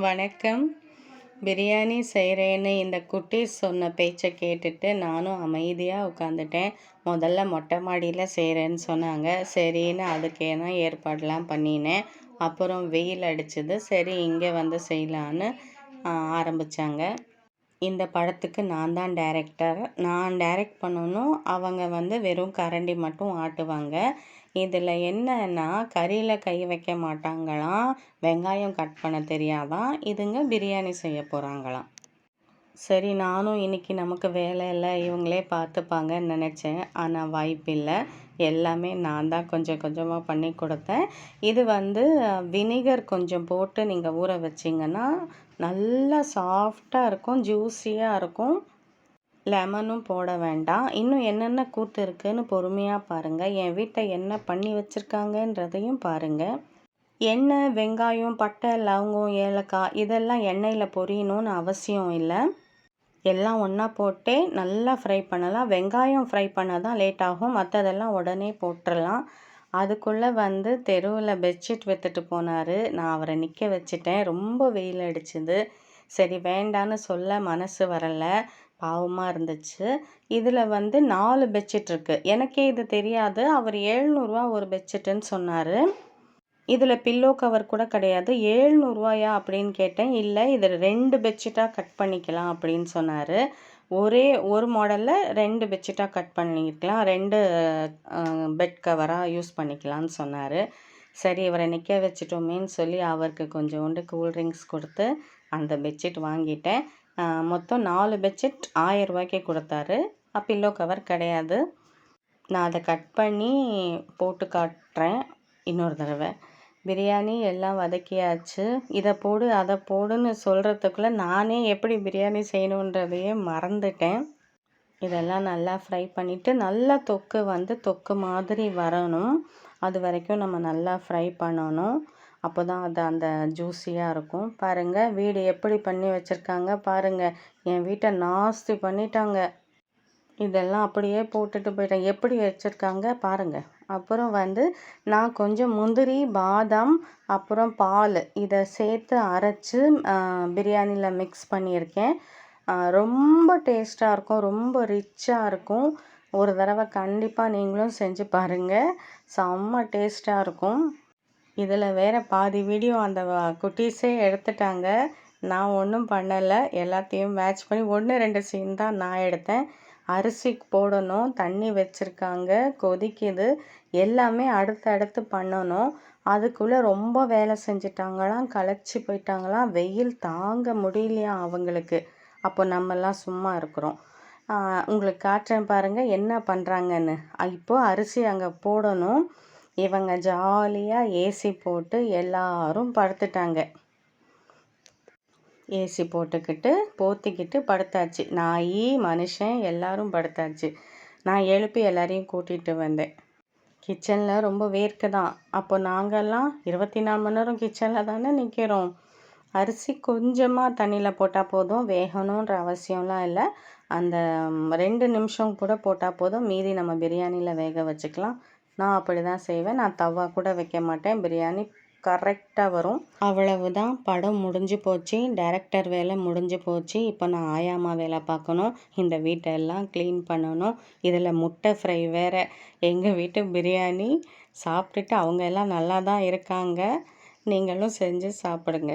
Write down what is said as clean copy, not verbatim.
வணக்கம். பிரியாணி செய்கிறேன்னு இந்த குட்டீஸ் சொன்ன பேச்சை கேட்டுட்டு நானும் அமைதியாக உட்காந்துட்டேன். முதல்ல மொட்டை மாடியில் செய்கிறேன்னு சொன்னாங்க. சரின்னு அதுக்கேன ஏற்பாடெலாம் பண்ணினேன். அப்புறம் வெயில் அடிச்சது. சரி இங்கே வந்து செய்யலான்னு ஆரம்பித்தாங்க. இந்த படத்துக்கு நான் தான் டைரக்டர். நான் டைரக்ட் பண்ணணும். அவங்க வந்து வெறும் கரண்டி மட்டும் ஆட்டுவாங்க. இதில் என்னன்னா கறியில் கை வைக்க மாட்டாங்களாம், வெங்காயம் கட் பண்ண தெரியாதான், இதுங்க பிரியாணி செய்ய போகிறாங்களாம். சரி நானும் இன்றைக்கி நமக்கு வேலை இல்லை, இவங்களே பார்த்துப்பாங்கன்னு நினச்சேன். ஆனால் வாய்ப்பில்லை. எல்லாமே நான் தான் கொஞ்சம் கொஞ்சமாக பண்ணி கொடுத்தேன். இது வந்து வினிகர் கொஞ்சம் போட்டு நீங்கள் ஊற வச்சிங்கன்னா நல்லா சாஃப்டாக இருக்கும், ஜூஸியாக இருக்கும். லெமனும் போட வேண்டாம். இன்னும் என்னென்ன கூத்து இருக்குதுன்னு பொறுமையாக பாருங்கள். என் வீட்டை என்ன பண்ணி வச்சுருக்காங்கன்றதையும் பாருங்கள். எண்ணெய், வெங்காயம், பட்டை, லவங்கம், ஏலக்காய் இதெல்லாம் எண்ணெயில் பொரியணும்னு அவசியம் இல்லை. எல்லாம் ஒன்றா போட்டு நல்லா ஃப்ரை பண்ணலாம். வெங்காயம் ஃப்ரை பண்ண தான் லேட் ஆகும், மற்றதெல்லாம் உடனே போட்டுடலாம். அதுக்குள்ளே வந்து தெருவில் பெட்ஷீட் விற்றுட்டு போனார். நான் அவரை நிற்க வச்சுட்டேன். ரொம்ப வெயில் அடிச்சுது. சரி வேண்டான்னு சொல்ல மனசு வரலை, பாவமாக இருந்துச்சு. இதில் வந்து 4 பெட்ஷீட் இருக்குது. எனக்கே இது தெரியாது. அவர் 700 ஒரு பெட்ஷீட்டுன்னு சொன்னார். இதில் பில்லோ கவர் கூட கிடையாது. 700 அப்படின்னு கேட்டேன். இல்லை, இது 2 பெட்ஷீட்டாக கட் பண்ணிக்கலாம் அப்படின்னு சொன்னார். ஒரு மாடலில் 2 பெட்ஷீட்டாக கட் பண்ணிக்கலாம், 2 பெட் கவராக யூஸ் பண்ணிக்கலான்னு சொன்னார். சரி இவரை நிற்க வச்சிட்டோமேன்னு சொல்லி அவருக்கு கொஞ்சோண்டு கூல்ட்ரிங்க்ஸ் கொடுத்து அந்த பெட்ஷீட் வாங்கிட்டேன். மொத்தம் 4 பெட்ஷீட் 1000 ரூபாய்க்கு கொடுத்தாரு. பில்லோ கவர் கிடையாது. நான் அதை கட் பண்ணி போட்டு காட்டுறேன் இன்னொரு தடவை. பிரியாணி எல்லாம் வதக்கியாச்சு. இதை போடு அதை போடுன்னு சொல்கிறதுக்குள்ளே நானே எப்படி பிரியாணி செய்யணுன்றதையே மறந்துட்டேன். இதெல்லாம் நல்லா ஃப்ரை பண்ணிவிட்டு நல்லா தொக்கு மாதிரி வரணும். அது வரைக்கும் நம்ம நல்லா ஃப்ரை பண்ணணும். அப்போ தான் அது அந்த ஜூஸியாக இருக்கும். பாருங்கள் வீடு எப்படி பண்ணி வச்சுருக்காங்க பாருங்கள். என் வீட்டை நாஸ்தி பண்ணிட்டாங்க. இதெல்லாம் அப்படியே போட்டுட்டு போயிட்டேன். எப்படி வச்சுருக்காங்க பாருங்கள். அப்புறம் வந்து நான் கொஞ்சம் முந்திரி, பாதாம், அப்புறம் பால் இதை சேர்த்து அரைச்சி பிரியாணியில் மிக்ஸ் பண்ணியிருக்கேன். ரொம்ப டேஸ்ட்டாக இருக்கும், ரொம்ப ரிச்சாக இருக்கும். ஒரு தடவை கண்டிப்பாக நீங்களும் செஞ்சு பாருங்கள். செம்ம டேஸ்ட்டாக இருக்கும். இதில் வேறு பாதி வீடியோ அந்த குட்டீஸே எடுத்துட்டாங்க. நான் ஒன்றும் பண்ணலை. எல்லாத்தையும் மேட்ச் பண்ணி 1, 2 சீன் தான் நான் எடுத்தேன். அரிசி போடணும், தண்ணி வச்சுருக்காங்க, கொதிக்குது. எல்லாமே அடுத்தடுத்து பண்ணணும். அதுக்குள்ளே ரொம்ப வேலை செஞ்சிட்டாங்களாம், களைச்சி போயிட்டாங்களாம். வெயில் தாங்க முடியலையாம் அவங்களுக்கு. அப்போ நம்மெல்லாம் சும்மா இருக்கிறோம். உங்களுக்கு காட்டுறேன் பாருங்கள் என்ன பண்ணுறாங்கன்னு. இப்போது அரிசி அங்கே போடணும். இவங்க ஜாலியாக ஏசி போட்டு எல்லாரும் படுத்துட்டாங்க. ஏசி போட்டுக்கிட்டு போத்திக்கிட்டு படுத்தாச்சு. நாய், மனுஷன் எல்லாரும் படுத்தாச்சு. நான் எழுப்பி எல்லாரையும் கூட்டிகிட்டு வந்தேன். கிச்சனில் ரொம்ப வேர்க்குதான். அப்போ நாங்கள்லாம் 24 மணி நேரம் கிச்சனில் தானே நிற்கிறோம். அரிசி கொஞ்சமாக தண்ணியில் போட்டால் போதும், வேகணுன்ற அவசியம்லாம் இல்லை. அந்த 2 நிமிஷம் கூட போட்டால் போதும், மீதி நம்ம பிரியாணியில் வேக வச்சுக்கலாம். நான் அப்படி தான் செய்வேன். நான் தவா கூட வைக்க மாட்டேன். பிரியாணி கரெக்டாக வரும். அவ்வளவுதான், படம் முடிஞ்சு போச்சு. டைரக்டர் வேலை முடிஞ்சு போச்சு. இப்போ நான் ஆயாமா வேலை பார்க்கணும். இந்த வீட்டெல்லாம் க்ளீன் பண்ணணும். இதில் முட்டை ஃப்ரை வேறு. எங்கள் வீட்டு பிரியாணி சாப்பிட்டுட்டு அவங்க எல்லாம் நல்லா தான் இருக்காங்க. நீங்களும் செஞ்சு சாப்பிடுங்க.